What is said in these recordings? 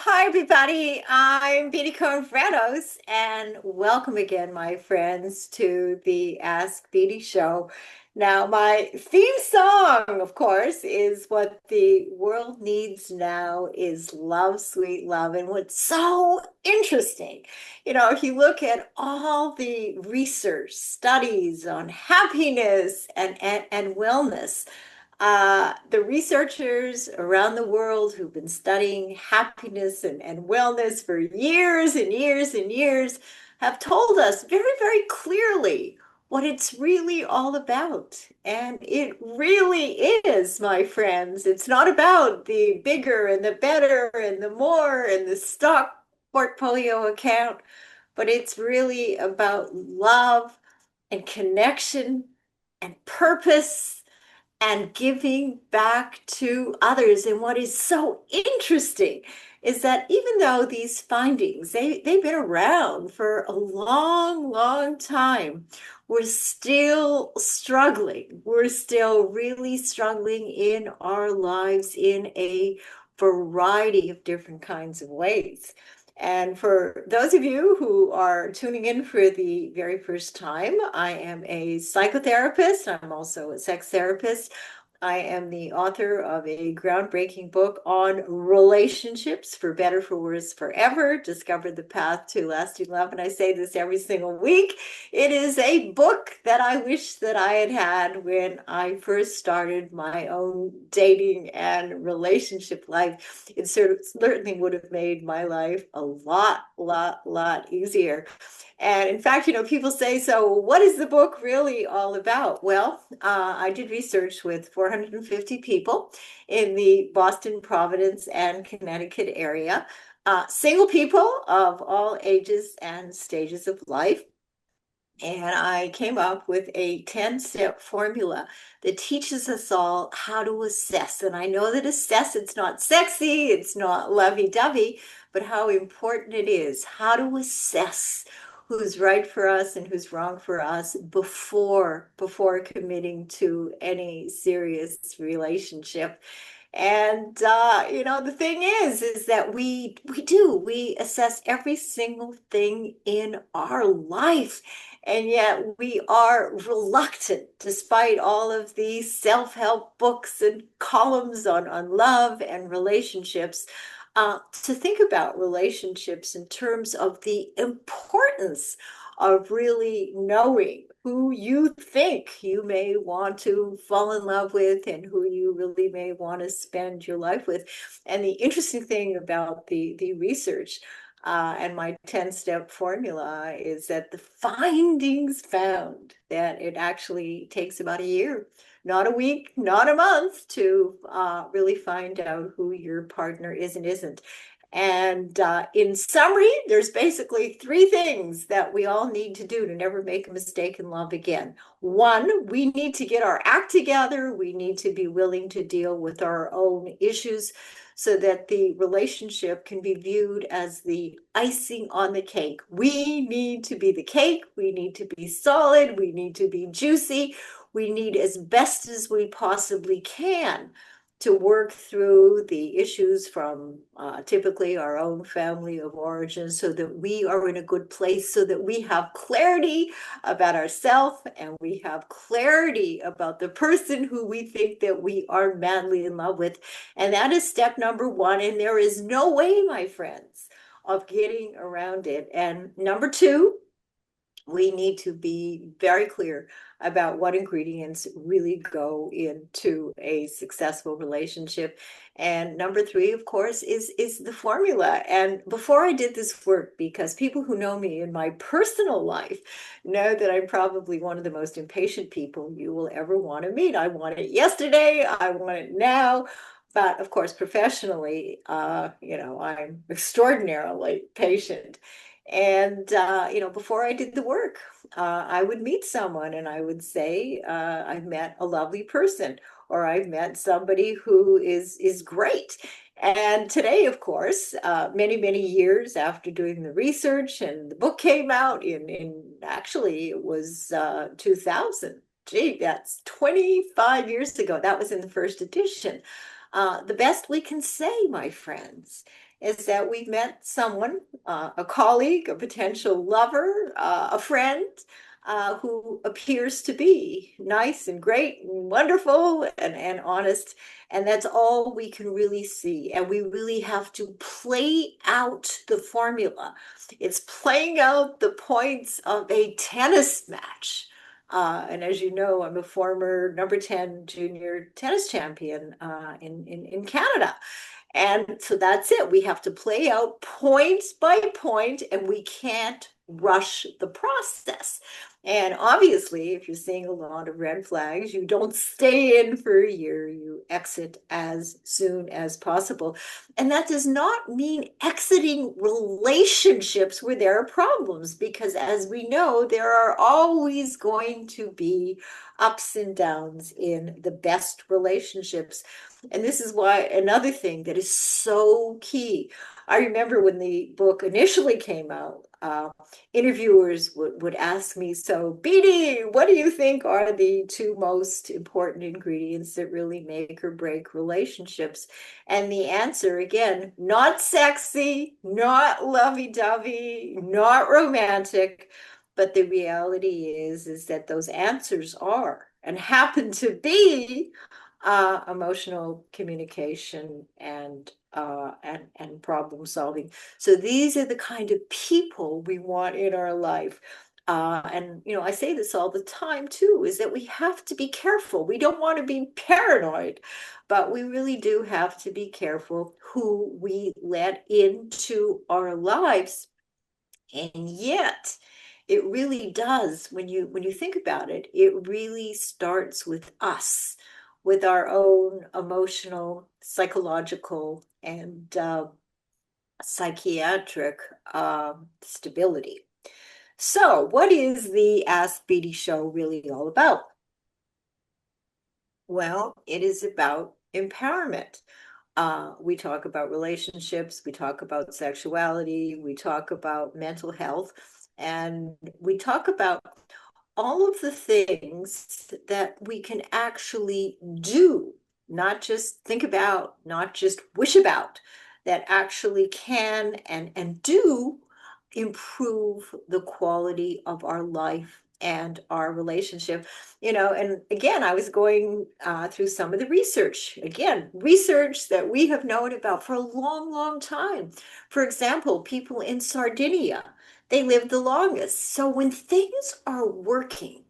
Hi everybody. I'm Beatty and welcome again, my friends, to the Ask Beatty Show. Now, my theme song, of course, is what the world needs now is love, sweet love. And what's so interesting, if you look at all the research studies on happiness and wellness, the researchers around the world who've been studying happiness and wellness for years and years and years have told us very, very clearly what it's really all about. And it really is, my friends. It's not about the bigger and the better and the more and the stock portfolio account, but it's really about love and connection and purpose and giving back to others. And what is so interesting is that even though these findings, they've been around for a long, long time, we're still struggling. We're still really struggling in our lives in a variety of different kinds of ways. And for those of you who are tuning in for the very first time, I am a psychotherapist. I'm also a sex therapist. I am the author of a groundbreaking book on relationships, for better, for worse, forever. Discover the path to lasting love. And I say this every single week. It is a book that I wish that I had had when I first started my own dating and relationship life. It certainly would have made my life a lot easier. And in fact, people say, so what is the book really all about? Well, I did research with 450 people in the Boston, Providence, and Connecticut area, single people of all ages and stages of life. And I came up with a 10-step formula that teaches us all how to assess. And I know that assess, it's not sexy, it's not lovey-dovey, but how important it is how to assess who's right for us and who's wrong for us before committing to any serious relationship. And the thing is that we assess every single thing in our life. And yet we are reluctant, despite all of these self-help books and columns on love and relationships, to think about relationships in terms of the importance of really knowing who you think you may want to fall in love with and who you really may want to spend your life with. And the interesting thing about the research and my 10-step formula is that the findings found that it actually takes about a year, not a week, not a month, to really find out who your partner is and isn't. And in summary, there's basically three things that we all need to do to never make a mistake in love again. One, we need to get our act together. We need to be willing to deal with our own issues so that the relationship can be viewed as the icing on the cake. We need to be the cake. We need to be solid. We need to be juicy. We need as best as we possibly can to work through the issues from typically our own family of origin so that we are in a good place, so that we have clarity about ourselves and we have clarity about the person who we think that we are madly in love with. And that is step number one. And there is no way, my friends, of getting around it. And number two, we need to be very clear about what ingredients really go into a successful relationship. And number three, of course, is the formula. And before I did this work, because people who know me in my personal life know that I'm probably one of the most impatient people you will ever want to meet. I want it yesterday. I want it now. But of course, professionally, I'm extraordinarily patient. And, before I did the work, I would meet someone and I would say, I've met a lovely person, or I've met somebody who is great. And today, of course, many years after doing the research and the book came out in actually it was 2000. Gee, that's 25 years ago. That was in the first edition. The best we can say, my friends, is that we've met someone, a colleague, a potential lover, a friend, who appears to be nice and great and wonderful and honest. And that's all we can really see. And we really have to play out the formula. It's playing out the points of a tennis match. And as you know, I'm a former number 10 junior tennis champion in Canada. And so that's it. We have to play out point by point, and we can't rush the process. And obviously, if you're seeing a lot of red flags, you don't stay in for a year, you exit as soon as possible. And that does not mean exiting relationships where there are problems, because as we know, there are always going to be ups and downs in the best relationships. And this is why another thing that is so key. I remember when the book initially came out, interviewers would ask me, so Beatty, what do you think are the two most important ingredients that really make or break relationships? And the answer, again, not sexy, not lovey-dovey, not romantic, but the reality is that those answers are and happen to be emotional communication and problem solving. So these are the kind of people we want in our life. And you know, I say this all the time too, is that we have to be careful. We don't want to be paranoid, but we really do have to be careful who we let into our lives. And yet, it really does, when you think about it, it really starts with us, with our own emotional, psychological, and psychiatric stability. So, what is the Ask Beatty show really all about? Well, it is about empowerment. We talk about relationships, we talk about sexuality, we talk about mental health, and we talk about all of the things that we can actually do, not just think about, not just wish about, that actually can and do improve the quality of our life and our relationship. You know, and again, I was going through some of the research, again, research that we have known about for a long, long time. For example, people in Sardinia, they live the longest. So when things are working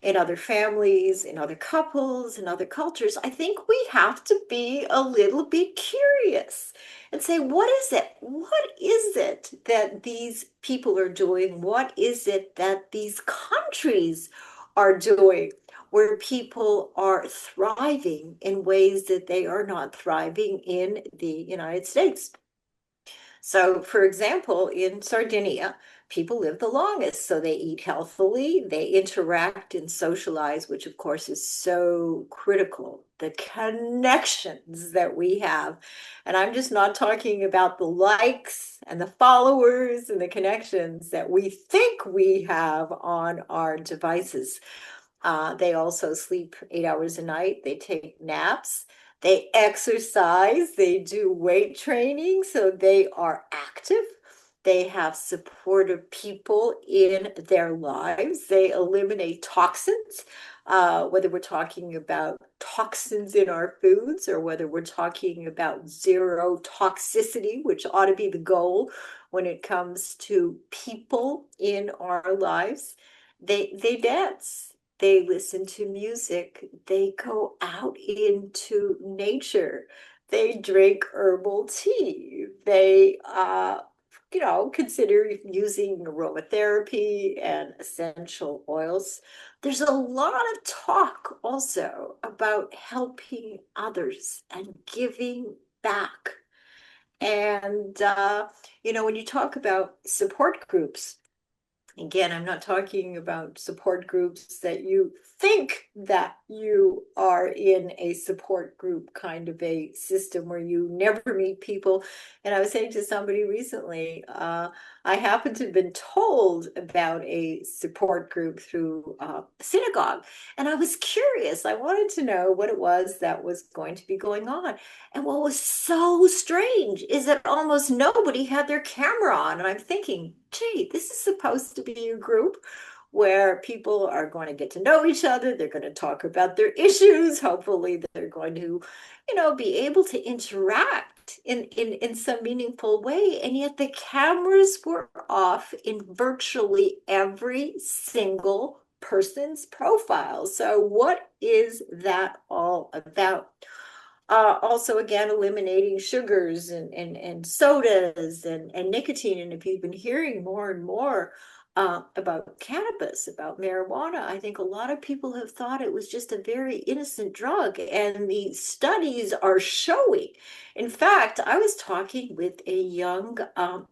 in other families, in other couples, in other cultures, I think we have to be a little bit curious and say, what is it? What is it that these people are doing? What is it that these countries are doing where people are thriving in ways that they are not thriving in the United States? So, for example, in Sardinia, people live the longest. So they eat healthily, they interact and socialize, which of course is so critical. The connections that we have. And I'm just not talking about the likes and the followers and the connections that we think we have on our devices. They also sleep 8 hours a night. They take naps. They exercise. They do weight training. So they are active. They have supportive people in their lives. They eliminate toxins, whether we're talking about toxins in our foods or whether we're talking about zero toxicity, which ought to be the goal when it comes to people in our lives. They dance, they listen to music, they go out into nature, they drink herbal tea, they you know, consider using aromatherapy and essential oils. There's a lot of talk also about helping others and giving back. And you know, when you talk about support groups, Again, I'm not talking about support groups that you think that you are in a support group kind of a system where you never meet people. And I was saying to somebody recently, I happen to have been told about a support group through synagogue. And I was curious. I wanted to know what it was that was going to be going on. And what was so strange is that almost nobody had their camera on. And I'm thinking, gee, this is supposed to be a group where people are going to get to know each other. They're going to talk about their issues. Hopefully, they're going to, be able to interact in some meaningful way. And yet the cameras were off in virtually every single person's profile. So what is that all about? Also, again, eliminating sugars and sodas and nicotine. And if you've been hearing more and more about cannabis, about marijuana, I think a lot of people have thought it was just a very innocent drug. And the studies are showing. In fact, I was talking with a young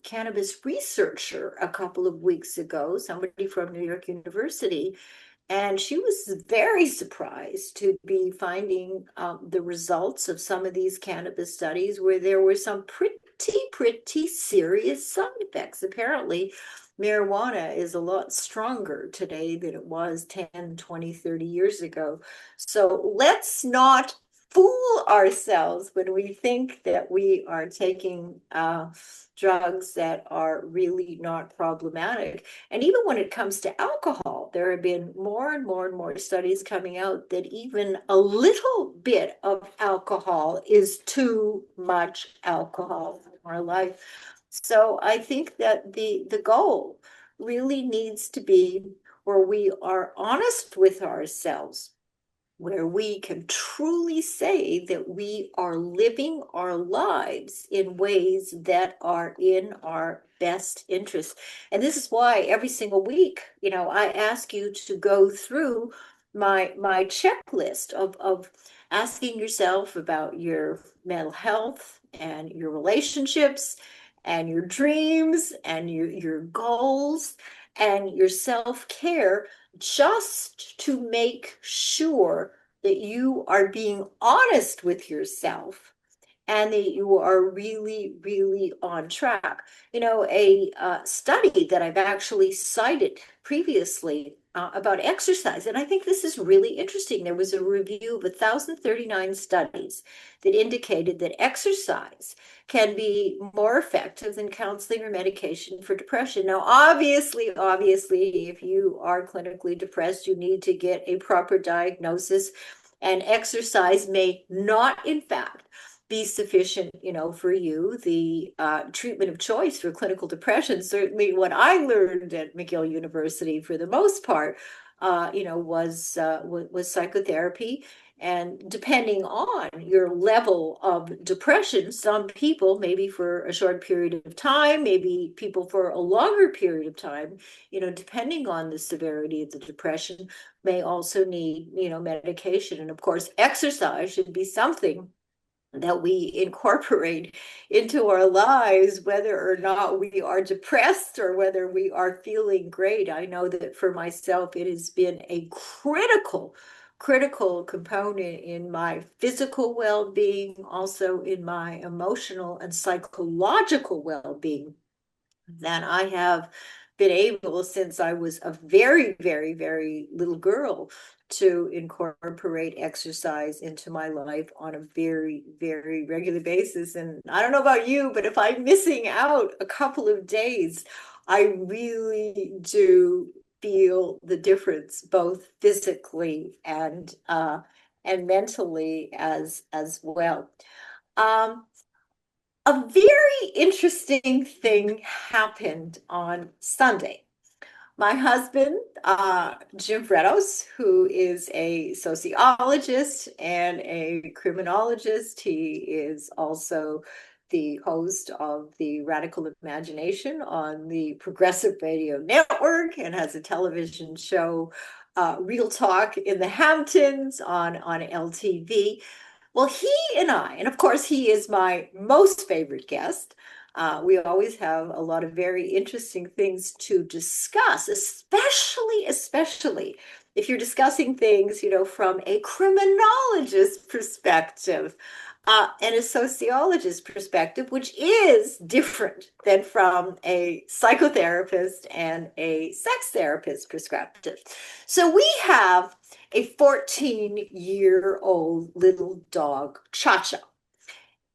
cannabis researcher a couple of weeks ago, somebody from New York University, and she was very surprised to be finding the results of some of these cannabis studies where there were some pretty serious side effects. Apparently, marijuana is a lot stronger today than it was 10, 20, 30 years ago. So let's not fool ourselves when we think that we are taking drugs that are really not problematic. And even when it comes to alcohol, there have been more and more and more studies coming out that even a little bit of alcohol is too much alcohol in our life. So I think that the goal really needs to be where we are honest with ourselves, where we can truly say that we are living our lives in ways that are in our best interest. And this is why every single week, I ask you to go through my checklist of asking yourself about your mental health and your relationships and your dreams and your goals and your self-care, just to make sure that you are being honest with yourself and that you are really, really on track. A study that I've actually cited previously about exercise, and I think this is really interesting. There was a review of 1,039 studies that indicated that exercise can be more effective than counseling or medication for depression. Now, obviously, if you are clinically depressed, you need to get a proper diagnosis, and exercise may not, in fact, be sufficient, for you. The treatment of choice for clinical depression, certainly what I learned at McGill University for the most part, was psychotherapy. And depending on your level of depression, some people, maybe for a short period of time, maybe people for a longer period of time, depending on the severity of the depression, may also need, medication. And of course, exercise should be something that we incorporate into our lives, whether or not we are depressed or whether we are feeling great. I know that for myself, it has been a critical component in my physical well-being, also in my emotional and psychological well-being, that I have been able, since I was a very, very, very little girl, to incorporate exercise into my life on a very, very regular basis. And I don't know about you, but if I'm missing out a couple of days, I really do feel the difference, both physically and mentally as well. Um, a very interesting thing happened on Sunday. My husband, Jim Fredos, who is a sociologist and a criminologist, he is also the host of the Radical Imagination on the Progressive Radio Network and has a television show, Real Talk in the Hamptons on LTV. Well, he and I, and of course, he is my most favorite guest. We always have a lot of very interesting things to discuss, especially if you're discussing things, from a criminologist perspective, and a sociologist perspective, which is different than from a psychotherapist and a sex therapist perspective. So we have a 14-year-old little dog, Cha Cha.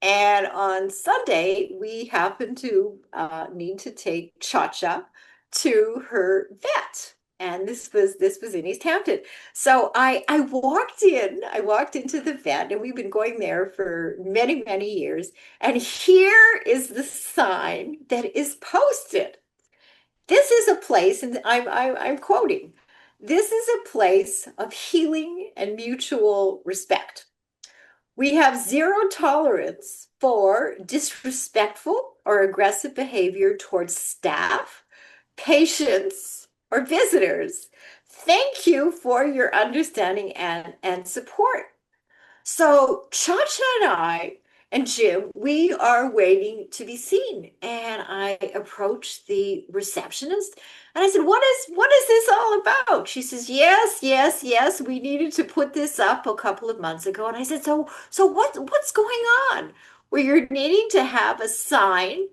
And on Sunday, we happened to need to take Cha-Cha to her vet. And this was in East Hampton. So I walked into the vet, and we've been going there for many, many years. And here is the sign that is posted. This is a place, and I'm quoting, this is a place of healing and mutual respect. We have zero tolerance for disrespectful or aggressive behavior towards staff, patients, or visitors. Thank you for your understanding and support. So Cha-Cha and I and Jim, we are waiting to be seen. And I approached the receptionist and I said, what is this all about? She says, yes, yes, yes. We needed to put this up a couple of months ago. And I said, so what's going on? Where you're needing to have a sign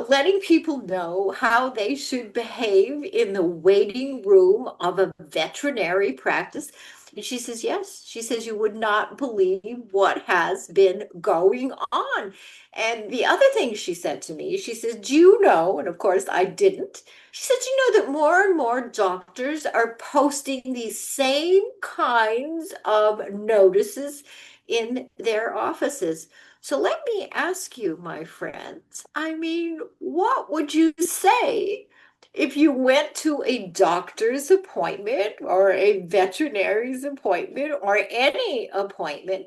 letting people know how they should behave in the waiting room of a veterinary practice. And she says, yes. She says, you would not believe what has been going on. And the other thing she said to me, she says, do you know? And of course, I didn't. She said, you know that more and more doctors are posting these same kinds of notices in their offices. So let me ask you, my friends, I mean, what would you say if you went to a doctor's appointment or a veterinary's appointment or any appointment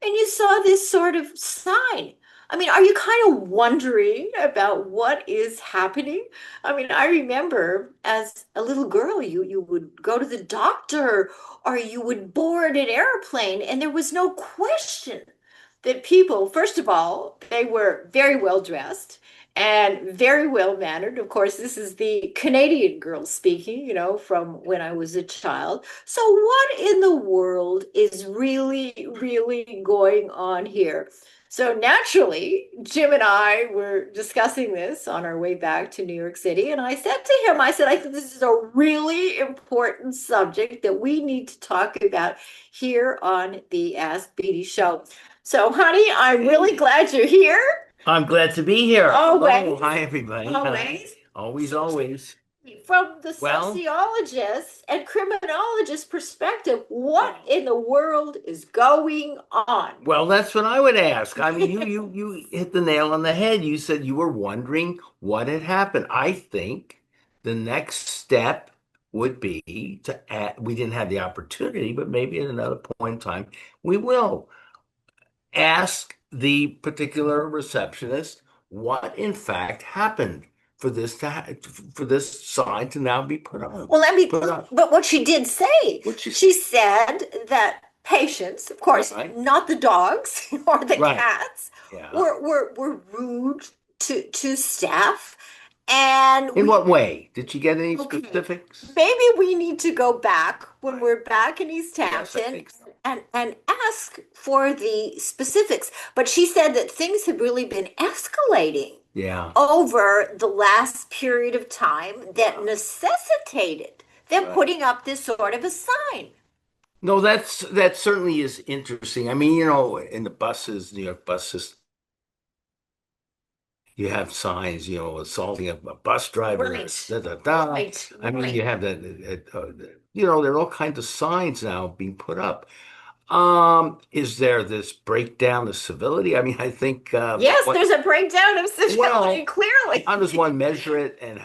and you saw this sort of sign? I mean, are you kind of wondering about what is happening? I mean, I remember as a little girl, you would go to the doctor or you would board an airplane, and there was no question that people, first of all, they were very well dressed and very well mannered. Of course, this is the Canadian girl speaking, from when I was a child. So, what in the world is really, really going on here? So, naturally, Jim and I were discussing this on our way back to New York City. And I said to him, I said, I think this is a really important subject that we need to talk about here on the Ask Beatty show. So, honey, I'm really glad you're here. I'm glad to be here. Always, Hello, hi everybody. always. Always, always. From the Well, sociologist and criminologist perspective, what in the world is going on? well, that's what I would ask. I mean, you hit the nail on the head. You said you were wondering what had happened. I think the next step would be to add, we didn't have the opportunity, but maybe at another point in time, we will ask the particular receptionist what in fact happened for for this sign to now be Well, put up. but what she did say, What she she said that patients, of course, right, not the dogs or the right, cats, yeah. were rude to staff. And In we what way? Did you get any Okay, specifics? maybe we need to go back when Right. we're back in East Yes, I Hampton think so. and ask for the specifics. But she said that things have really been escalating Yeah, over the last period of time that yeah, necessitated them right. putting up this sort of a sign. No, that certainly is interesting. I mean, in the buses, New York buses, you have signs, assaulting a bus driver, Right, da, da, da. right, I mean, you right. have there are all kinds of signs now being put up. Is there this breakdown of civility? I mean, I think Yes, there's a breakdown of civility, well, clearly. how does one measure it, and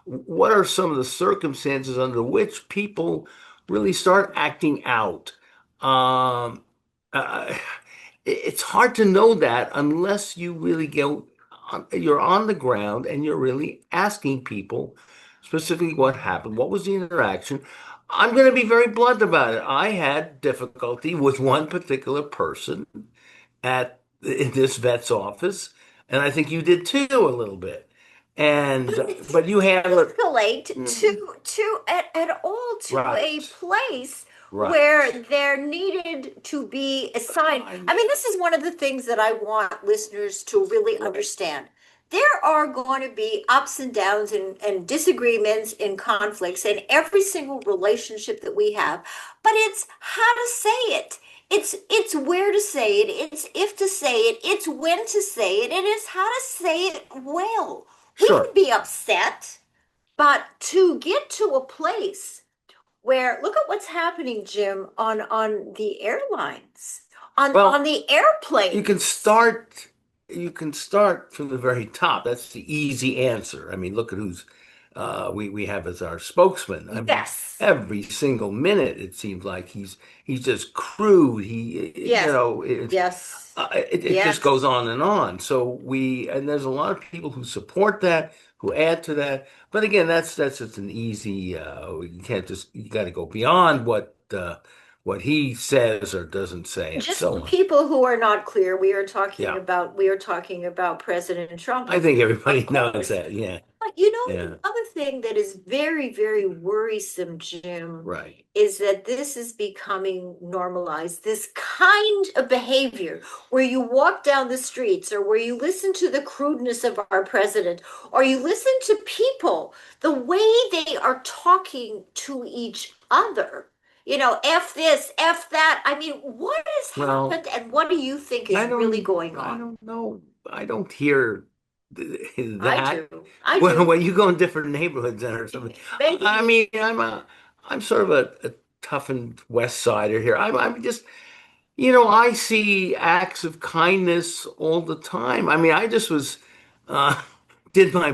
what are some of the circumstances under which people really start acting out? Um, uh, it's hard to know that unless you really you're on the ground and you're really asking people specifically what happened, what was the interaction. I'm going to be very blunt about it. I had difficulty with one particular person in this vet's office, and I think you did too a little bit. And But it but you handle it. escalate Mm, to at all to a right, place where right. there needed to be a sign. I, I mean, this is one of the things that I want listeners to really understand. There are going to be ups and downs and disagreements and conflicts in every single relationship that we have, but it's how to say it. It's where to say it, it's if to say it, it's when to say it, and it's how to say it well. We sure. can be upset, but to get to a place where look at what's happening, Jim, on the airlines, on Well, the you can airplanes. start you can start from the very top. That's the easy answer. I mean, look at who's we have as our spokesman. I mean, Yes, every single minute it seems like he's just crude. yes, It's yes, it just yes. goes on and on. So and there's a lot of people who support that, who add to that. But again, that's just an easy. You can't just you got to go beyond what he says or doesn't say, and Just so for on. people who are not clear, Yeah. we are talking about President Trump, I think of everybody knows course. that. Yeah. But you know, Yeah. the other thing that is very, very worrisome, Jim, Right. is that this is becoming normalized. This kind of behavior where you walk down the streets or where you listen to the crudeness of our president or you listen to people, the way they are talking to each other. You know, F this, F that. I mean, what has Well, happened and what do you think is really going I on? don't know. I don't hear I that do. I when do. you go in different neighborhoods and or something. I Maybe. mean, I'm sort of a toughened West Sider here. I'm just I see acts of kindness all the time. I mean, I just was uh did my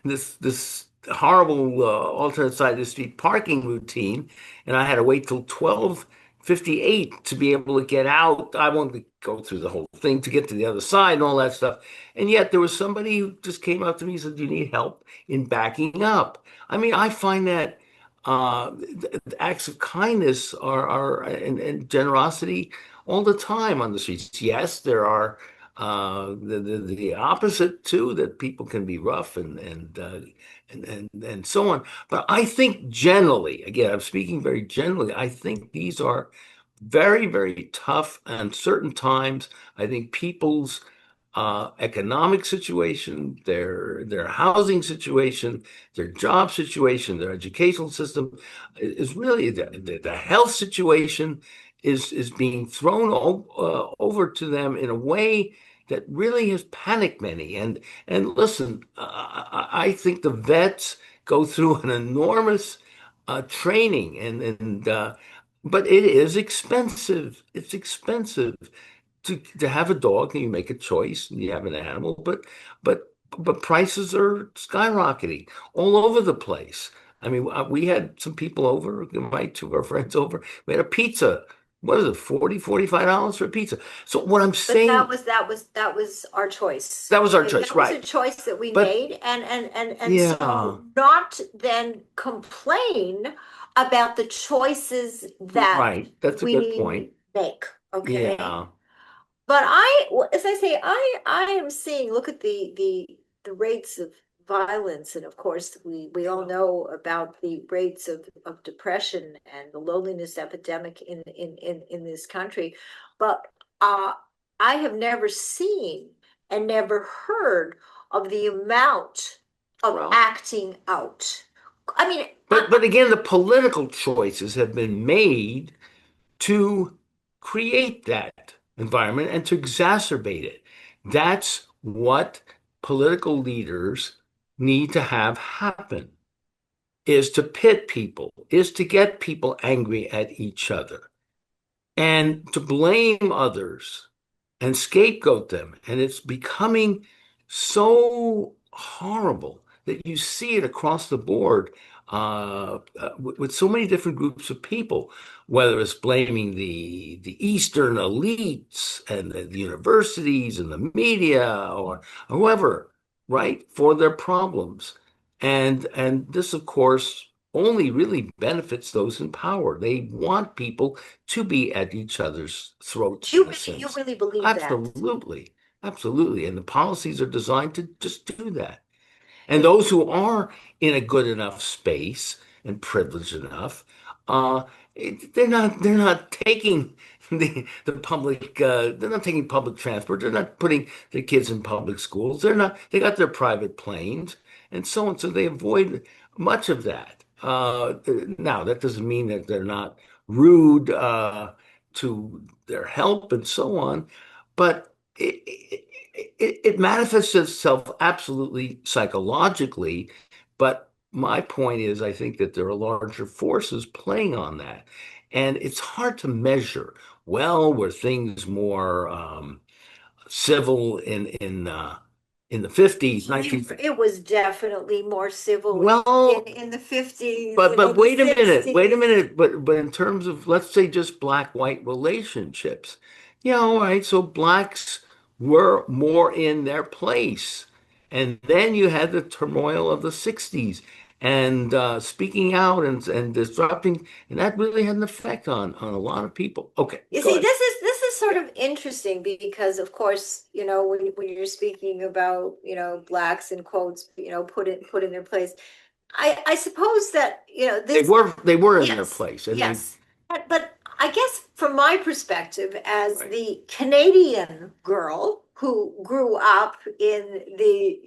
this horrible alternate side of the street parking routine, and I had to wait till 12:58 to be able to get out. I wanted to go through the whole thing to get to the other side and all that stuff. And yet there was somebody who just came up to me and said, "Do you need help in backing up?" I mean, I find that acts of kindness are and generosity all the time on the streets. Yes, there are the opposite too, that people can be rough and so on. But I think generally, again, I'm speaking very generally, I think these are very, very tough and certain times. I think people's economic situation, their housing situation, their job situation, their educational system is really the health situation is being thrown over to them in a way that really has panicked many. And listen, I think the vets go through an enormous training and but it is expensive. It's expensive to have a dog and you make a choice and you have an animal, but prices are skyrocketing all over the place. I mean, we had some people over, my two of our friends over. We had a pizza. What is it, 40, $45 for a pizza? So what I'm But saying, that was our choice. that was our Okay, choice, that was right? a choice that we But made, and yeah, so not then complain about the choices that right. That's a good we point. make. Okay, Yeah, but as I say, I am seeing. Look at the rates of violence, and of course, we all know about the rates of depression and the loneliness epidemic in this country. But uh, I have never seen and never heard of the amount of well, acting out. I mean, but again, the political choices have been made to create that environment and to exacerbate it. That's what political leaders need to have happen, is to pit people, is to get people angry at each other and to blame others and scapegoat them. And it's becoming so horrible that you see it across the board with so many different groups of people, whether it's blaming the Eastern elites and the universities and the media or whoever, right, for their problems. And this, of course, only really benefits those in power. They want people to be at each other's throats, in a you sense. really believe that? Absolutely. Absolutely. And the policies are designed to just do that. And those who are in a good enough space and privileged enough, uh, they're not taking the public they're not taking public transport. They're not putting their kids in public schools. They got their private planes and so on. So they avoid much of that. Now that doesn't mean that they're not rude to their help and so on, but it manifests itself absolutely psychologically. But my point is, I think that there are larger forces playing on that. And it's hard to measure. Well, were things more civil in the 50s, 1950s? It was definitely more civil Well, in the 50s, but the wait a minute, wait a 60s. minute. But in terms of, let's say, just black-white relationships, yeah, all right. So blacks were more in their place, and then you had the turmoil of the '60s and speaking out and disrupting, and that really had an effect on a lot of people. Okay, You go see, ahead. this is sort of interesting because, of course, when you're speaking about, blacks in quotes, put in their place. I suppose that, this. They were in their Yes, place, and they yes. But I guess from my perspective, as right, the Canadian girl who grew up in the,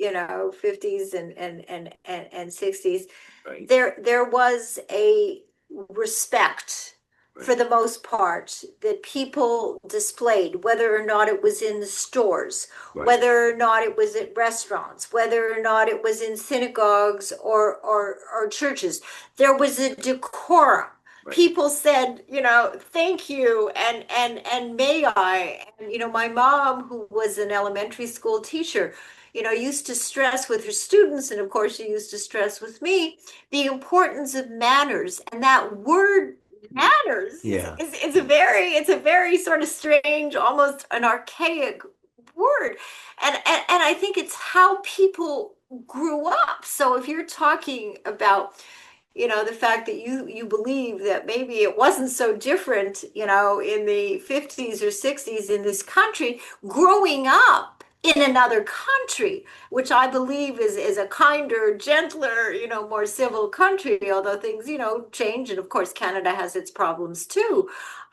50s and 60s, right, there was a respect for right, the most part that people displayed, whether or not it was in the stores, right, whether or not it was at restaurants, whether or not it was in synagogues or churches. There was a decorum. right. People said, thank you and may I. And my mom, who was an elementary school teacher, used to stress with her students, and of course she used to stress with me, the importance of manners. And that word manners Yeah. is a very sort of strange, almost an archaic word. And I think it's how people grew up. So if you're talking about, the fact that you believe that maybe it wasn't so different, in the 50s or 60s in this country, growing up in another country, which I believe is a kinder, gentler, more civil country, although things, change. And of course, Canada has its problems too.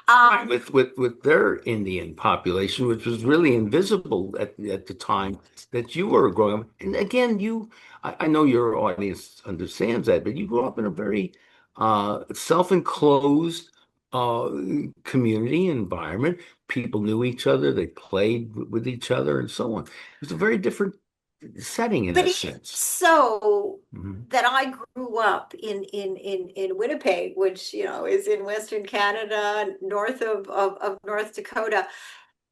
Right, Um, with their Indian population, which was really invisible at the time that you were growing up. And again, I know your audience understands that, but you grew up in a very self-enclosed uh, community environment. People knew each other, they played with each other, and so on. It was a very different setting in but a even sense. so, Mhm. that I grew up in Winnipeg, which is in Western Canada, north of North Dakota.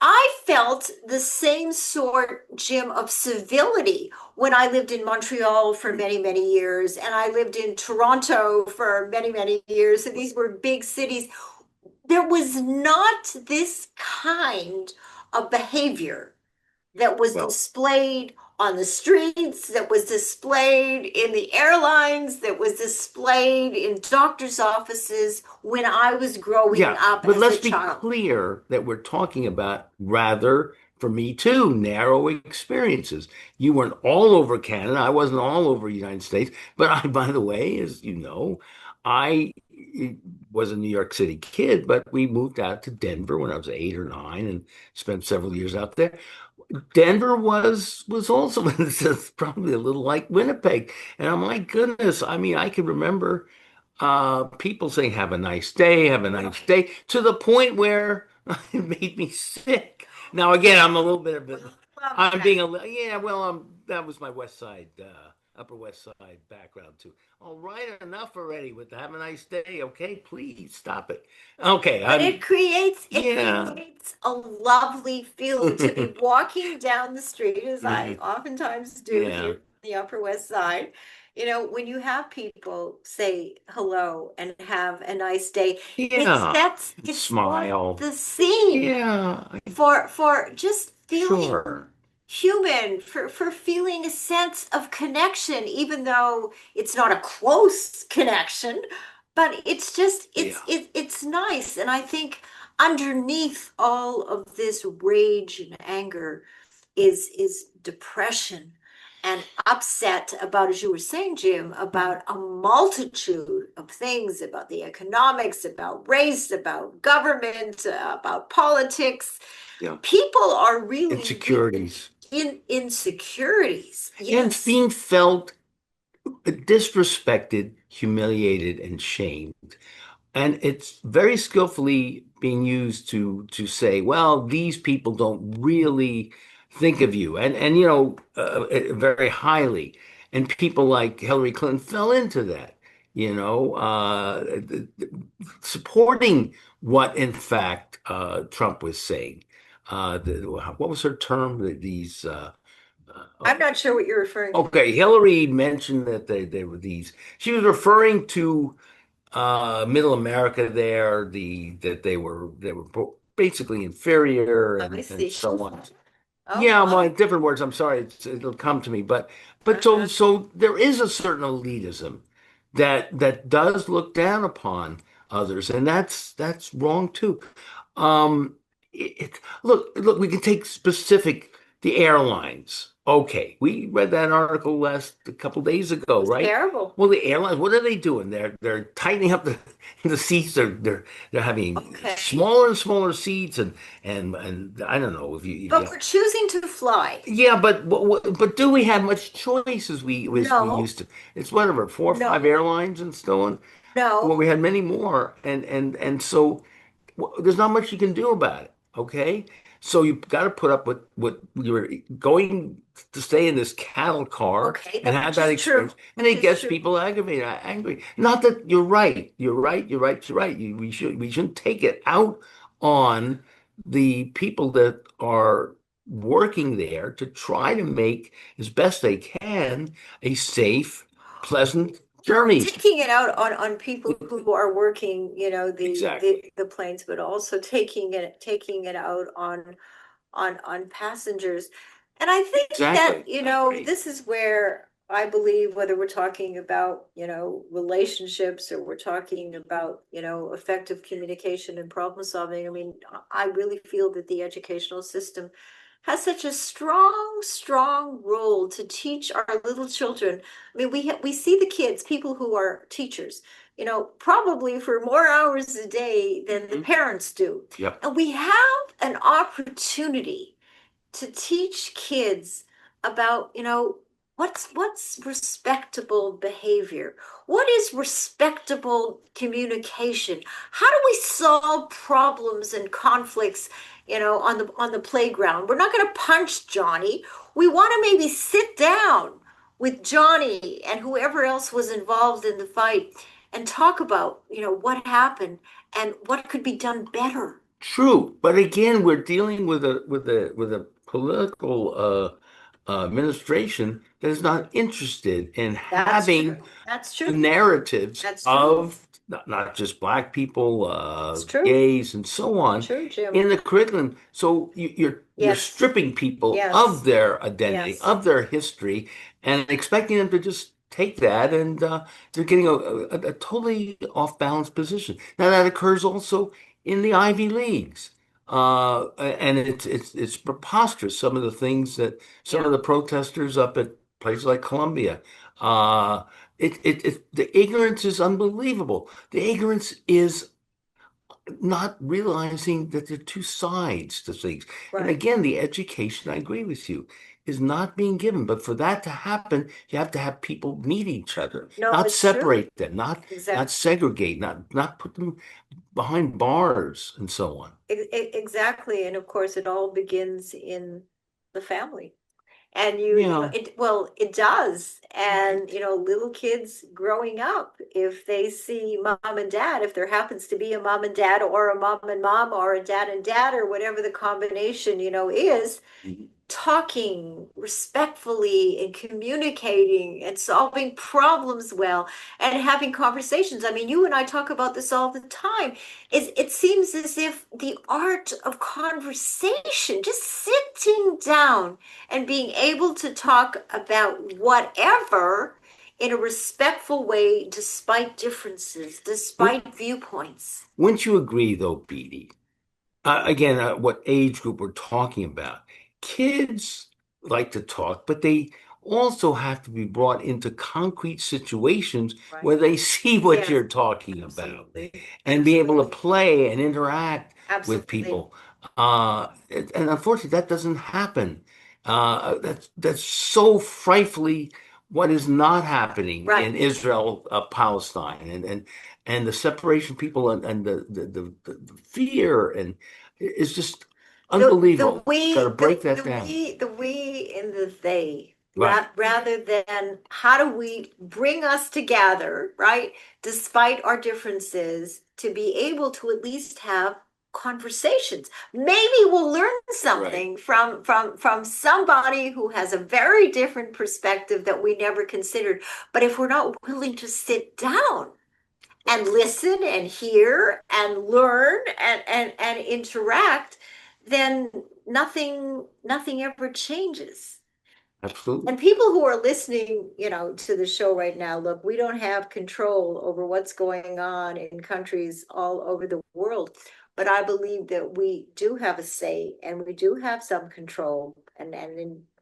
I felt the same sort, Jim, of civility when I lived in Montreal for many, many years, and I lived in Toronto for many, many years. And these were big cities. There was not this kind of behavior that was Well, displayed on the streets, that was displayed in the airlines, that was displayed in doctors' offices when I was growing yeah, up but as a let's be child. clear that we're talking about rather, for me too, narrow experiences. You weren't all over Canada. I wasn't all over the United States. But I, by the way, as you know, I was a New York City kid, but we moved out to Denver when I was 8 or 9 and spent several years out there. Denver was also it's probably a little like Winnipeg. And oh my goodness, I mean, I can remember people saying, have a nice day, to the point where it made me sick. Now, again, I'm a little bit of a, Love I'm that. being yeah, well, that was my West Side, Upper West Side background too. All right, enough already with the have a nice day. Okay, please stop it. Okay, But I'm, it yeah. creates a lovely feeling to be walking down the street, as I Mhm. oftentimes do here Yeah, on the Upper West Side. When you have people say hello and have a nice day, yeah, it sets smile. the scene Yeah, for just feeling sure. human, for feeling a sense of connection, even though it's not a close connection, but it's just Yeah. it's nice. And I think underneath all of this rage and anger is depression and upset about, as you were saying, Jim, about a multitude of things, about the economics, about race, about government, about politics. Yeah. People are really Insecurities. in insecurities. And Yes. being felt disrespected, humiliated, and shamed. And it's very skillfully being used to say, well, these people don't really think of you, and very highly. And people like Hillary Clinton fell into that, supporting what in fact Trump was saying. What was her term? These. I'm not sure what you're referring to. Okay, Hillary mentioned that they were these. She was referring to middle America there, that they were basically inferior I and see. so on. Oh Yeah, my. my different words. I'm sorry, it'll come to me, but so Uh-huh. so there is a certain elitism that does look down upon others, and that's wrong too. Um, look, we can take specific the airlines. Okay, we read that article last a couple days It ago, was right? terrible. Well, the airlines, what are they doing? They're tightening up the seats. They're having Okay. smaller and smaller seats, and I don't know if you But we're choosing to fly. yeah, but do we have much choice as we No, used to? It's whatever, four or five no, airlines and so on. Well, no. we had many more, and so there's not much you can do about it. Okay, so you got to put up with what you're going to stay in this cattle car Okay, and that have which that is true. experience, and Which it is gets true. people aggravated, angry. Not that you're right, you're right, you're right, you're right. We shouldn't take it out on the people that are working there to try to make as best they can a safe, pleasant journey. Taking it out on people who are working, Exactly. the planes, but also taking it out on passengers. And I think that, Exactly. I agree. this is where I believe, whether we're talking about, relationships, or we're talking about, effective communication and problem solving. I mean, I really feel that the educational system has such a strong role to teach our little children. I mean, we see the kids, people who are teachers, probably for more hours a day than the Mhm. parents do. Yep. And we have an opportunity to teach kids about, what's respectable behavior? What is respectable communication? How do we solve problems and conflicts, on the playground? We're not going to punch Johnny. We want to maybe sit down with Johnny and whoever else was involved in the fight and talk about, what happened and what could be done better. True, but again, we're dealing with a political administration that is not interested in That's having true. That's the true. narratives That's true. of not just black people, It's true. gays, and so on True, Jim. in the curriculum. So you're Yes. stripping people of Yes. their identity, Yes. of their history, and expecting them to just take that, and they're getting a totally off balance position. Now that occurs also in the Ivy Leagues. And it's preposterous, some of the things that some Yeah. of the protesters up at places like Columbia. The ignorance is unbelievable. The ignorance is not realizing that there are two sides to things. And Right. again, the education, I agree with you, is not being given. But for that to happen, you have to have people meet each other, No, not it's true. separate them, not Exactly. segregate, not put them behind bars and so on. Exactly. And of course, it all begins in the family. And Yeah. it does. And, little kids growing up, if they see mom and dad, if there happens to be a mom and dad, or a mom and mom, or a dad and dad, or whatever the combination, is, Mhm. talking respectfully and communicating and solving problems well and having conversations. I mean, you and I talk about this all the time. It seems as if the art of conversation, just sitting down and being able to talk about whatever in a respectful way, despite differences, Wou- despite viewpoints. Wouldn't you agree, though, Beatty? Again, what age group we're talking about? Kids like to talk, but they also have to be brought into concrete situations Right. where they see what Yes, you're talking about absolutely. and be able to Absolutely. play and interact with Absolutely. people. And unfortunately, that doesn't happen. That's so frightfully what is not happening Right. in Israel, Palestine, and the separation of people and the fear and it's just The unbelievable. Got to break that down. the we and the they, Right. rather than how do we bring us together, right? Despite our differences, to be able to at least have conversations. Maybe we'll learn Right. something from somebody who has a very different perspective that we never considered. But if we're not willing to sit down and listen and hear and learn and interact, then nothing ever changes. Absolutely. And people who are listening, to the show right now, look, we don't have control over what's going on in countries all over the world, but I believe that we do have a say and we do have some control and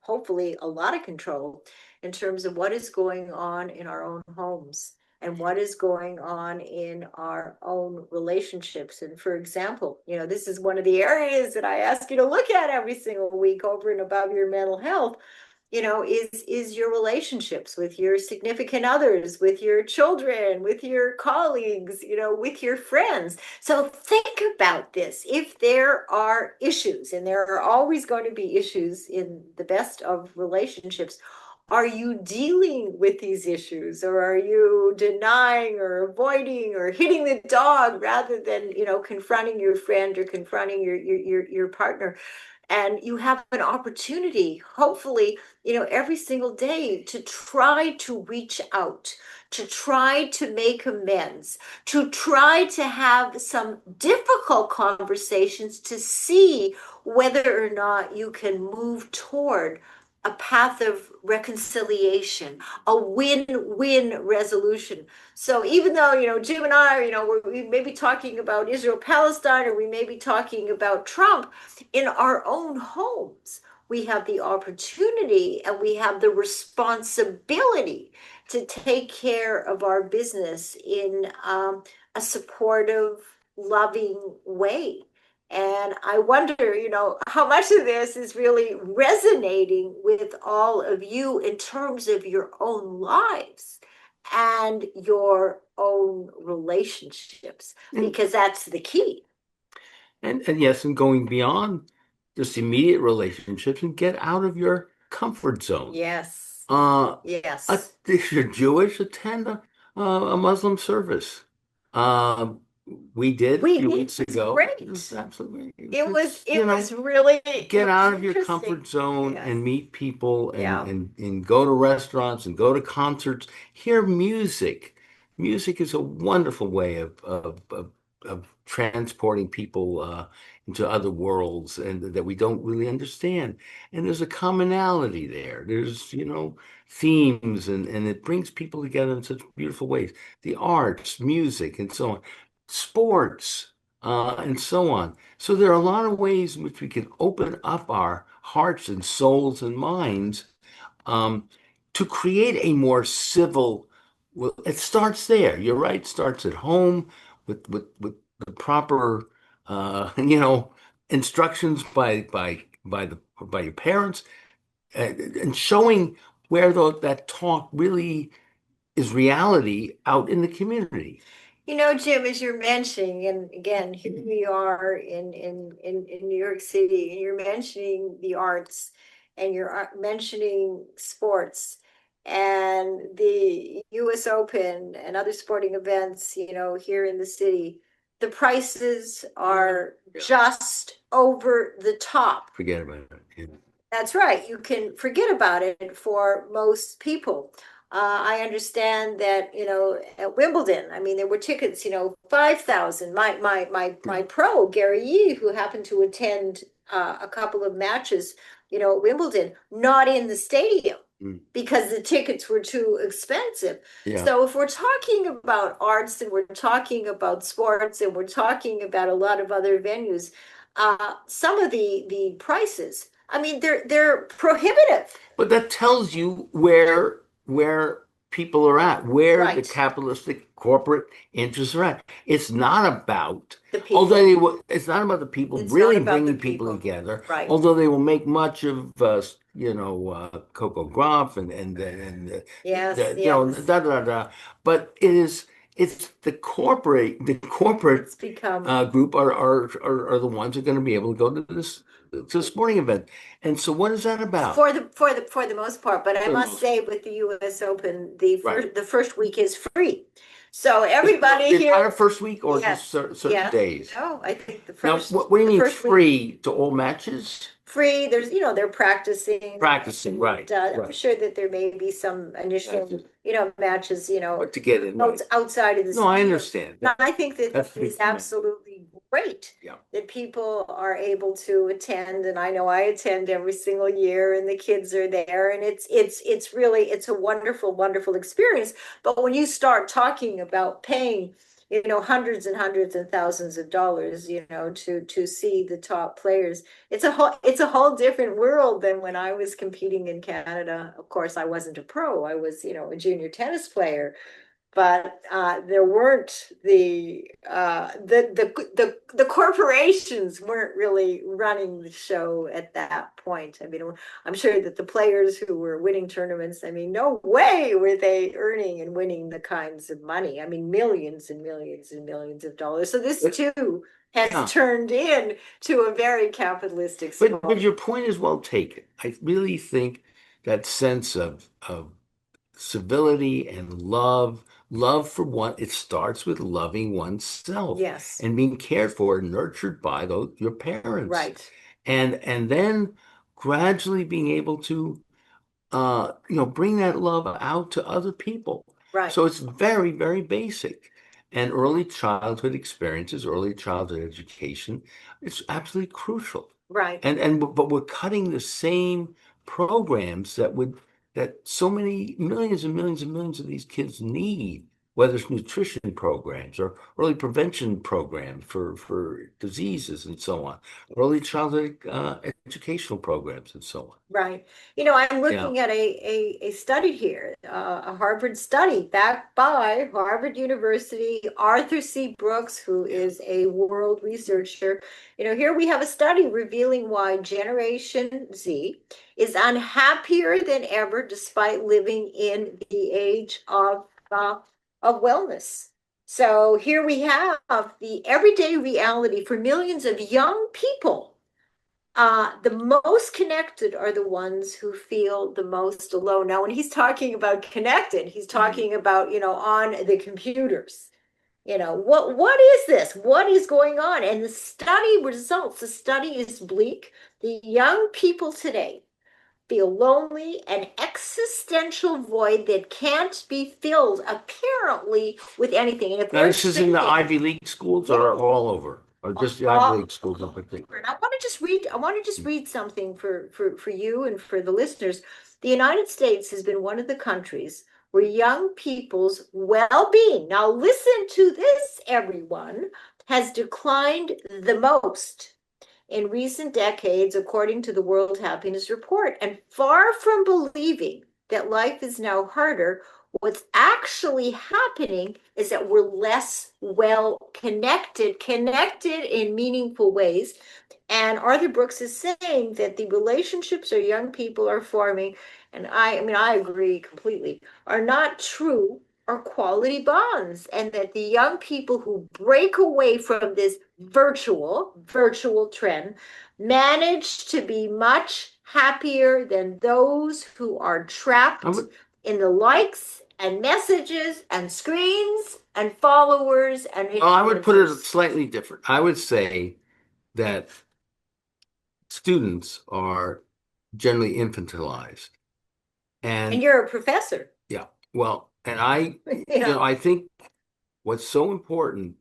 hopefully a lot of control in terms of what is going on in our own homes and what is going on in our own relationships. And for example, this is one of the areas that I ask you to look at every single week over and above your mental health, is your relationships with your significant others, with your children, with your colleagues, with your friends. So think about this. If there are issues, and there are always going to be issues in the best of relationships, are you dealing with these issues, or are you denying or avoiding or hitting the dog rather than, confronting your friend or confronting your partner? And you have an opportunity, hopefully, every single day to try to reach out, to try to make amends, to try to have some difficult conversations to see whether or not you can move toward a path of reconciliation, a win-win resolution. So even though, Jim and I, we may be talking about Israel, Palestine, or we may be talking about Trump, in our own homes, we have the opportunity and we have the responsibility to take care of our business in a supportive, loving way. And I wonder, how much of this is really resonating with all of you in terms of your own lives and your own relationships, And because that's the key. and yes, and going beyond just immediate relationships and get out of your comfort zone. Yes. Uh, Yes. if you're Jewish, attend a Muslim service. Um, we did a We few It weeks was ago. It was great. absolutely, It was it's, it was really get it was out of your interesting. comfort zone Yes. and meet people Yeah. and go to restaurants and go to concerts, hear music. Music is a wonderful way of transporting people into other worlds and that we don't really understand. And there's a commonality there. There's, themes and it brings people together in such beautiful ways. The arts, music, and so on, sports, and so on. So there are a lot of ways in which we can open up our hearts and souls and minds um, to create a more civil. Well, it starts there. You're right. It starts at home with the proper instructions by your parents and showing where that talk really is reality out in the community. Jim, as you're mentioning, and again, here we are in New York City, and you're mentioning the arts, and you're mentioning sports, and the US Open and other sporting events, here in the city. The prices are Yeah. just over the top. Forget about it. Yeah. That's right. You can forget about it for most people. I understand that, at Wimbledon, I mean, there were tickets, 5,000. My pro, Gary Yee, who happened to attend a couple of matches, at Wimbledon, not in the stadium Mm. because the tickets were too expensive. Yeah. So if we're talking about arts and we're talking about sports and we're talking about a lot of other venues, some of the prices I mean, they're prohibitive. But that tells you where people are at, where the Right. capitalistic corporate interests are at. It's not about, The although people. it's not about the people It's not really about the bringing people people. together, Right. although they will make much of Coco Gruff Yes, da yes. da da da. But it's the corporate It's become group are the ones who are going to be able to go to this to a sporting event. And so what is that about? for the most part, but I For the must most say with the US Open, right. the first week is free. So Is it everybody the here, entire first week or just yes, certain yes. days? No, I think Now, what do you the mean first week free to all matches? free. There's, they're practicing, Practicing, right, I'm right. sure that there may be some initial, Matches. matches, But to get in, right. outside of the No, I stadium. understand. And I think that That's that is absolutely great yeah. that people are able to attend. And I know I attend every single year, and the kids are there, and it's really, it's a wonderful, wonderful experience. But when you start talking about paying, hundreds and hundreds and thousands of dollars, to see the top players, it's a whole different world than when I was competing in Canada. Of course, I wasn't a pro. I was, a junior tennis player, but there weren't the corporations weren't really running the show at that point. I mean, I'm sure that the players who were winning tournaments, I mean, no way were they earning and winning the kinds of money. I mean, millions and millions and millions of dollars. So this But too has yeah. turned in to a very capitalistic But sport. your point is well taken. I really think that sense of civility and love for one, it starts with loving oneself Yes, and being cared for and nurtured by your parents. right, And then gradually being able to bring that love out to other people. right, So it's very, very basic. And early childhood experiences, early childhood education, it's absolutely crucial. right. But we're cutting the same programs that so many millions and millions and millions of these kids need, whether it's nutrition programs or early prevention programs for diseases and so on, early childhood educational programs and so on. Right. I'm Yeah. looking at a study here, a Harvard study backed by Harvard University, Arthur C. Brooks, who is a world researcher. Here we have a study revealing why Generation Z is unhappier than ever despite living in the age of wellness. So here we have the everyday reality for millions of young people. The most connected are the ones who feel the most alone. Now, when he's talking about connected, he's Mhm. talking about, on the computers. What is this? What is going on? And the study results, the study is bleak. The young people today feel lonely, an existential void that can't be filled, apparently, with anything. And if Now, we're this is in the thinking, Ivy League schools yeah, or all over, or just the Ivy all League schools in particular. and I want to just read something for you and for the listeners. The United States has been one of the countries where young people's well-being, now listen to this, everyone, has declined the most in recent decades, according to the World Happiness Report. And far from believing that life is now harder, what's actually happening is that we're less well connected in meaningful ways. And Arthur Brooks is saying that the relationships our young people are forming, and I mean, I agree completely, are not true or quality bonds, and that the young people who break away from this virtual trend manage to be much happier than those who are I trapped would, in the likes and messages and screens and followers and well, I would put it influencers. slightly different. I would say that students are generally infantilized. And And you're a professor, yeah, well, and you know. I think what's so important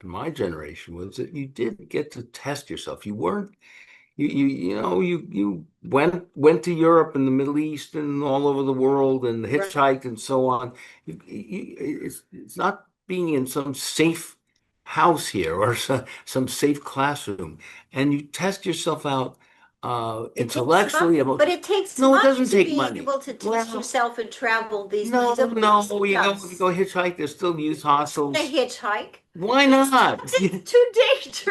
in my generation was that you did get to test yourself. You weren't you went to Europe and the Middle East and all over the world and Right, hitchhiked and so on. It's not being in some safe house here or some safe classroom, and you test yourself out It takes intellectually, money, but it takes no, it money doesn't to take be money. able to teach Well, yourself and travel these no, facilities. no, It you does. go hitchhike. There's still youth A hostels. hitchhike. Why It's too, not? it's too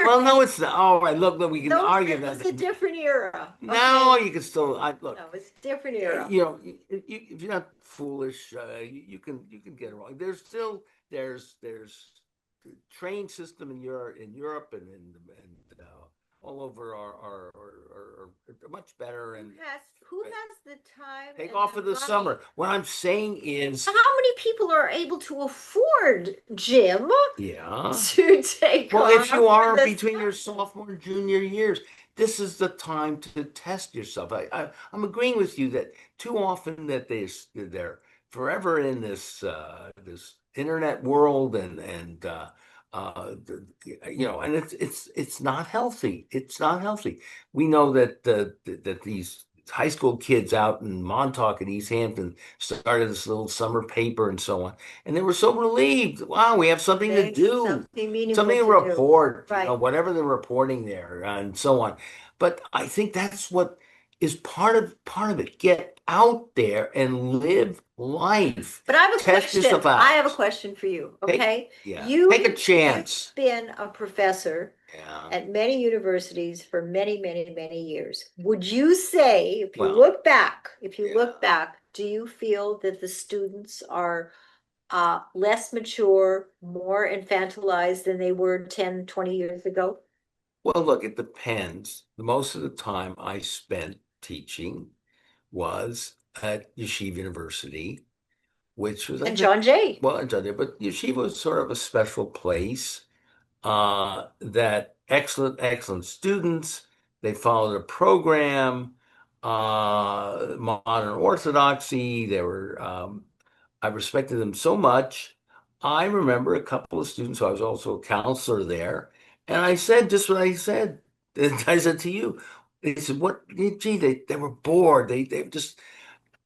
Well, no, dangerous. it's not. All right, look, we can Those, argue it that. was a different era. No, Okay. you can still. Look, No, it's a different era. if you're not foolish, you can get it wrong. There's the train system in Europe and all over are much better Who and has who has the time take and off the for the money? summer. What I'm saying is, How many people are able to afford, Jim, yeah. to take Well, if off you for are the between your summer? sophomore and junior years, this is the time to test yourself. I'm agreeing with you that too often that they're forever in this internet world and it's not healthy. It's not healthy. We know that these high school kids out in Montauk and East Hampton started this little summer paper and so on, and they were so relieved. Wow, we have something to Okay, do, something meaningful something to to do. report, Right. whatever they're reporting there and so on. But I think that's what is part of it. Get out there and live life. But I have a Test question. yourself I have a out. question for you. Take Okay. Yeah, take a You've chance. been a professor Yeah. at many universities for many, many, many years. Would you say, Well, if you look yeah. back, do you feel that the students are less mature, more infantilized than they were 10, 20 years ago? Well, look, it depends. Most of the time I spent teaching was at Yeshiva University, which was, I And think, John Jay. well, I done it, but Yeshiva was sort of a special place. That excellent students. They followed a program, modern orthodoxy. I respected them so much. I remember a couple of students, I was also a counselor there, and I said just what I said. I said to you, they said, what, gee, they were bored. They just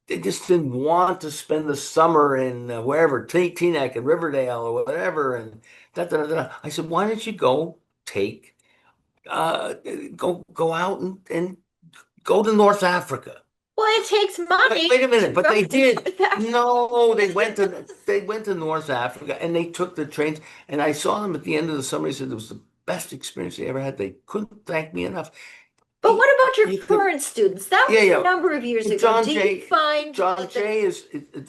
didn't want to spend the summer in wherever, Teaneck and Riverdale or whatever. And I said, why don't you take, uh, go out and go to North Africa? Well, it takes Wait, money wait a to minute, but go they to did. North Africa. No, Yes, it does. they went to North Africa and they took the trains. And I saw them at the end of the summer. They said it was the best experience they ever had. They couldn't thank me enough. But what about your You could, current students? That yeah, was a yeah. number of years ago. John Do you Jay, find John that the Jay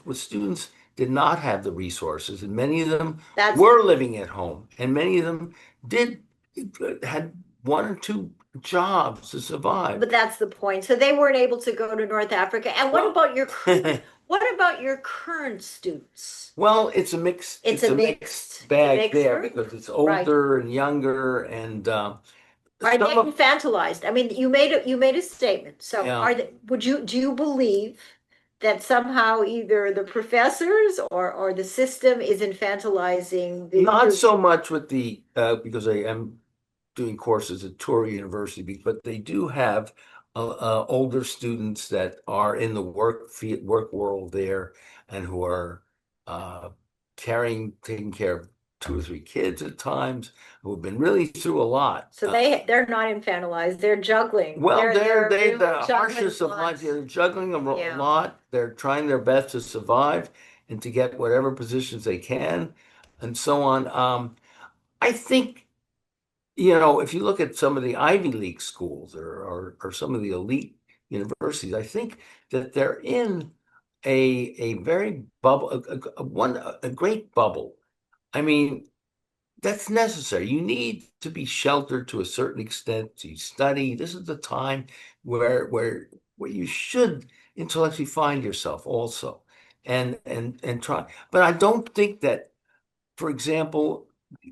was students did not have the resources, and many of them that's the were living at home, and many of them did had one or two jobs to survive. but that's the point. So they weren't able to go to North Africa. And Well, what about your current students? well, It's it's a a mixed it's a bag mixed there group, because it's right? older and younger, and Are some they of infantilized? I mean, you made a statement. So yeah. are they, do you believe that somehow either the professors or the system is infantilizing the Not youth? so much with the because I am doing courses at Torrey University, but they do have older students that are in the work world there and who are uh, taking care of two or three kids at times, who have been really through a lot. So they're not infantilized. They're juggling. Well, They're really the juggling harshness of life, lots. they're juggling a Yeah. lot. They're trying their best to survive and to get whatever positions they can, and so on. I think. If you look at some of the Ivy League schools or some of the elite universities, I think that they're in a very bubble, a great bubble. I mean, that's necessary. You need to be sheltered to a certain extent to study. This is the time where you should intellectually find yourself also and try. But I don't think that, for example,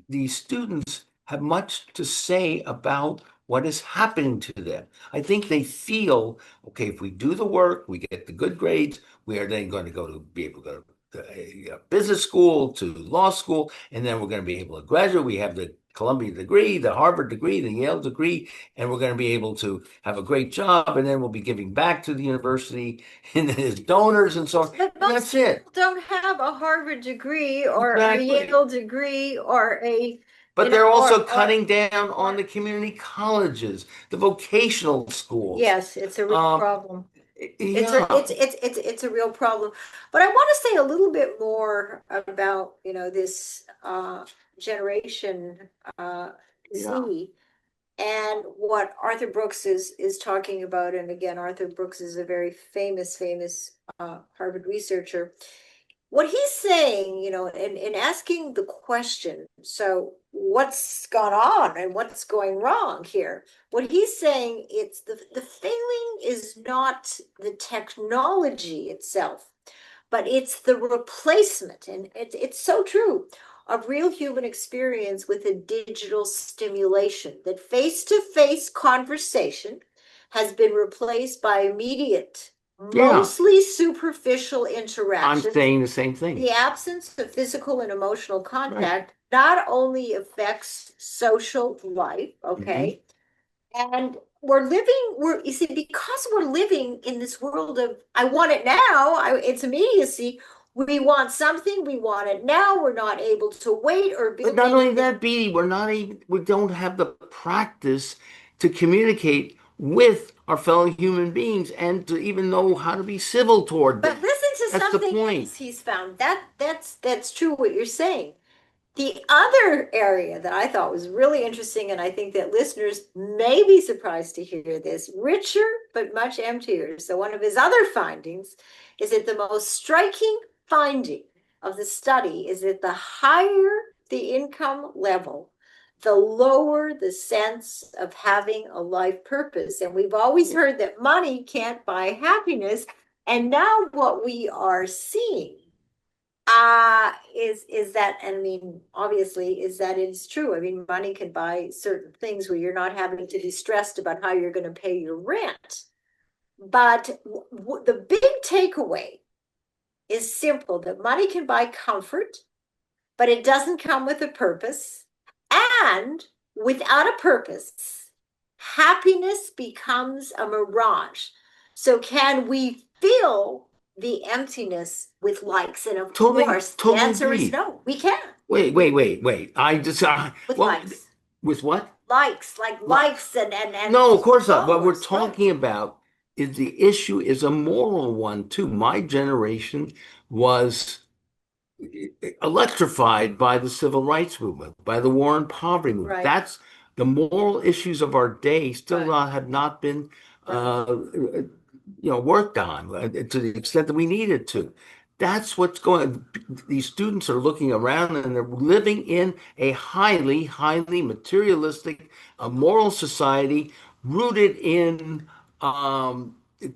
these students have much to say about what is happening to them. I think they feel, okay, if we do the work, we get the good grades, we are then going to be able to go to a business school, to law school, and then we're going to be able to graduate. We have the Columbia degree, the Harvard degree, the Yale degree, and we're going to be able to have a great job, and then we'll be giving back to the university and as donors and so on. But And most that's it. people don't have a Harvard degree or a Exactly. Yale degree or a But know, they're also or cutting down on or the community colleges, the vocational schools. yes, it's a real Um, problem. yeah, It's a real problem. But I want to say a little bit more about, this generation yeah, Z and what Arthur Brooks is talking about. And again, Arthur Brooks is a very famous Harvard researcher. What he's saying, in asking the question, so what's gone on and what's going wrong here? What he's saying, it's the failing is not the technology itself, but it's the replacement. And it's so true of real human experience with a digital stimulation, that face-to-face conversation has been replaced by immediate, yeah. mostly superficial I'm interactions. saying the same thing. The absence of physical and emotional Right. contact not only affects social life, Hmm. okay, and we're, you see, because we're living in this world of, I want it now, it's immediacy. We want something, we want it now. We're not able to wait or But build not only anything. that, Beatty, we don't have the practice to communicate with our fellow human beings and to even know how to be civil toward But them. listen to That's the something point. else he's found. That's true what you're saying. The other area that I thought was really interesting, and I think that listeners may be surprised to hear this, richer but much emptier. So, one of his other findings is that the most striking finding of the study is that the higher the income level, the lower the sense of having a life purpose. And we've always heard that money can't buy happiness. And now, what we are seeing is that, and I mean, obviously, is that it's true. I mean, money can buy certain things where you're not having to be stressed about how you're going to pay your rent. But the big takeaway is simple, that money can buy comfort, but it doesn't come with a purpose. And without a purpose, happiness becomes a mirage. So, can we fill the emptiness with likes? And of Totally, course, the totally answer is agreed. no, we can't. Wait. I just, With well, likes. with what? Likes, like Li- likes and No, of course not. What we're followers, right? talking about is the issue is a moral one too. My generation was electrified by the civil rights movement, by the war on poverty movement. Right, That's the moral issues of our day still right, not have not been right. worked on to the extent that we needed to. That's what's going. These students are looking around and they're living in a highly materialistic, moral society rooted in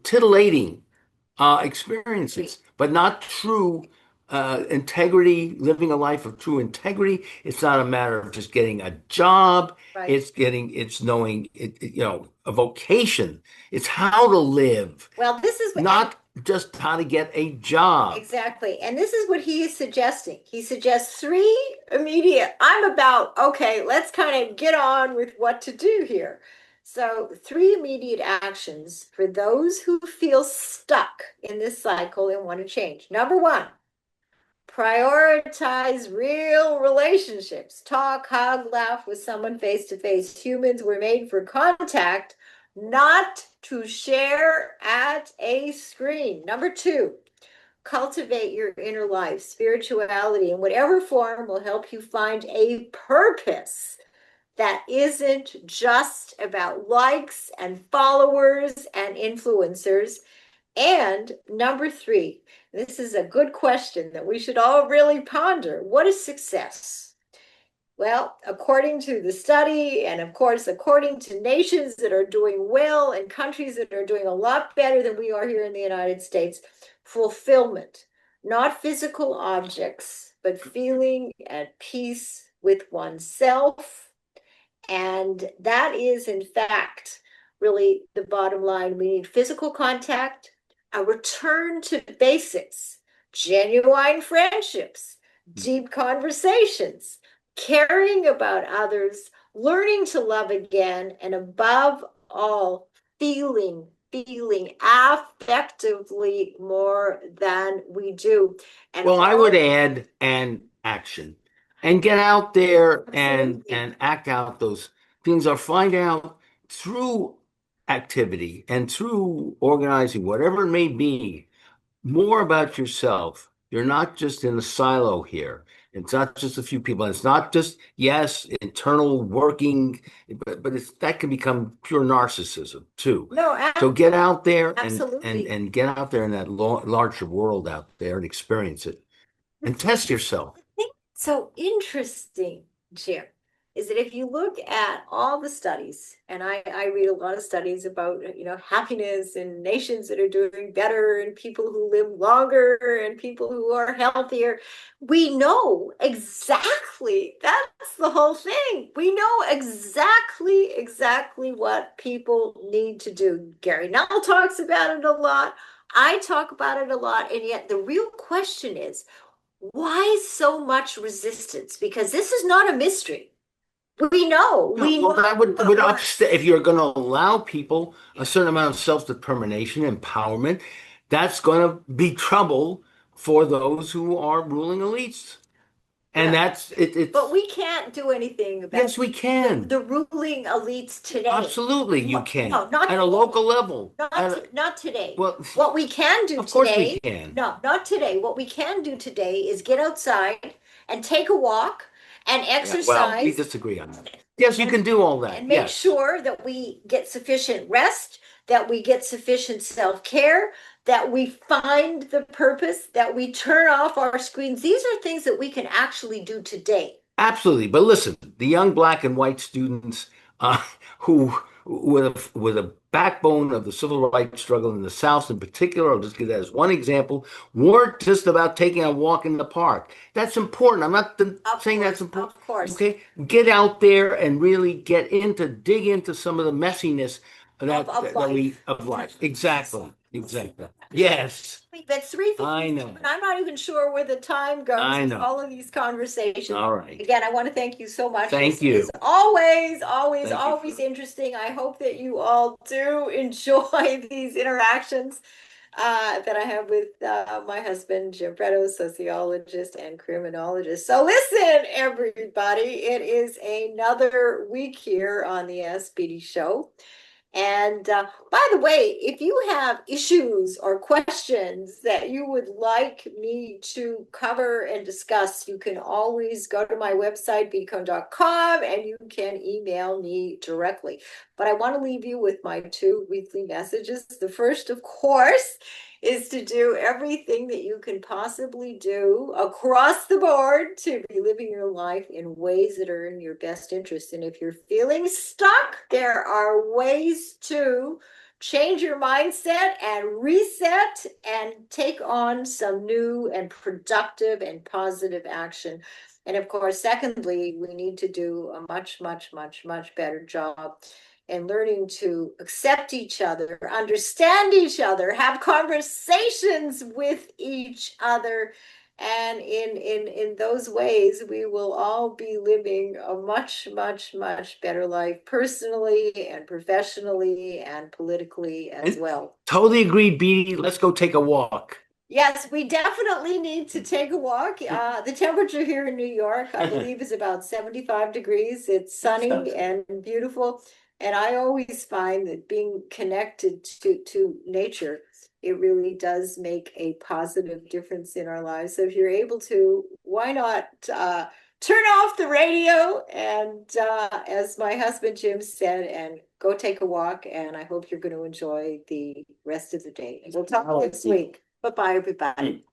titillating Agree. experiences, but not true integrity, living a life of true integrity. It's not a matter of just getting a job. Right. It's knowing a vocation. It's how to live, Well, this is, and not just how to get a job. exactly. And this is what he is suggesting. He suggests three immediate. I'm about, okay, let's kind of get on with what to do here. So, three immediate actions for those who feel stuck in this cycle and want to change. Number one, prioritize real relationships. Talk, hug, laugh with someone face to face. Humans were made for contact, not to share at a screen. Number two, cultivate your inner life. Spirituality in whatever form will help you find a purpose that isn't just about likes and followers and influencers. And number three, this is a good question that we should all really ponder. What is success? Well, according to the study, and of course, according to nations that are doing well and countries that are doing a lot better than we are here in the United States, fulfillment, not physical objects, but feeling at peace with oneself. And that is, in fact, really the bottom line. We need physical contact, a return to basics, genuine friendships, deep conversations, caring about others, learning to love again, and above all, feeling affectively more than we do. And Well, I would all, add an action. and get out there Absolutely. and act out those things, or find out through activity and through organizing, whatever it may be, more about yourself. You're not just in a silo here. It's not just a few people. It's not just, yes, internal working, but that can become pure narcissism too. No, So get out there absolutely. and get out there in that larger world out there and experience it and test yourself. I think so interesting, Jim, is that if you look at all the studies, and I read a lot of studies about, happiness and nations that are doing better and people who live longer and people who are healthier, we know exactly, that's the whole thing. We know exactly what people need to do. Gary Null talks about it a lot. I talk about it a lot. And yet the real question is, why so much resistance? Because this is not a mystery. No, We well, know that would what upset works. if you're going to allow people a certain amount of self-determination, empowerment. That's going to be trouble for those who are ruling elites, and Well, that's it. but It's we can't do anything about yes, we the can. ruling elites today. Absolutely, you What? can No, not at a today. local level. Not today. Well, What we can do of course we today, can. no, not today. What we can do today is get outside and take a walk and Yeah, well, we exercise disagree on that. Yes, you and can do all that. and make Yes, sure that we get sufficient rest, that we get sufficient self-care, that we find the purpose, that we turn off our screens. These are things that we can actually do today. absolutely. But listen, the young black and white students uh, who, with a backbone of the civil rights struggle in the South in particular, I'll just give that as one example, weren't just about taking a walk in the park. That's important. I'm not saying that's important. Of course, Okay, get out there and really dig into some of the messiness of that we life. of life. Exactly, exactly. Yes, That's 3:57, I know. and I'm not even sure where the time goes I with know. all of these conversations. All right. Again, I want to thank you so much. Thank This you. is Thank you. always interesting. I hope that you all do enjoy these interactions that I have with my husband, Jim Pretto, sociologist and criminologist. So listen, everybody, it is another week here on the SPD show. And by the way, if you have issues or questions that you would like me to cover and discuss, you can always go to my website, beacon.com, and you can email me directly. But I want to leave you with my two weekly messages. The first, of course, is to do everything that you can possibly do across the board to be living your life in ways that are in your best interest. And if you're feeling stuck, there are ways to change your mindset and reset and take on some new and productive and positive action. And of course, secondly, we need to do a much better job and learning to accept each other, understand each other, have conversations with each other. And in those ways, we will all be living a much better life personally and professionally and politically as And well. totally agreed, Beatty. Let's go take a walk. Yes, we definitely need to take a walk. The temperature here in New York, I believe, is about 75 degrees. It's sunny and beautiful. And I always find that being connected to nature, it really does make a positive difference in our lives. So if you're able to, why not turn off the radio and, as my husband Jim said, and go take a walk. And I hope you're going to enjoy the rest of the day. We'll talk next week. Bye bye, everybody.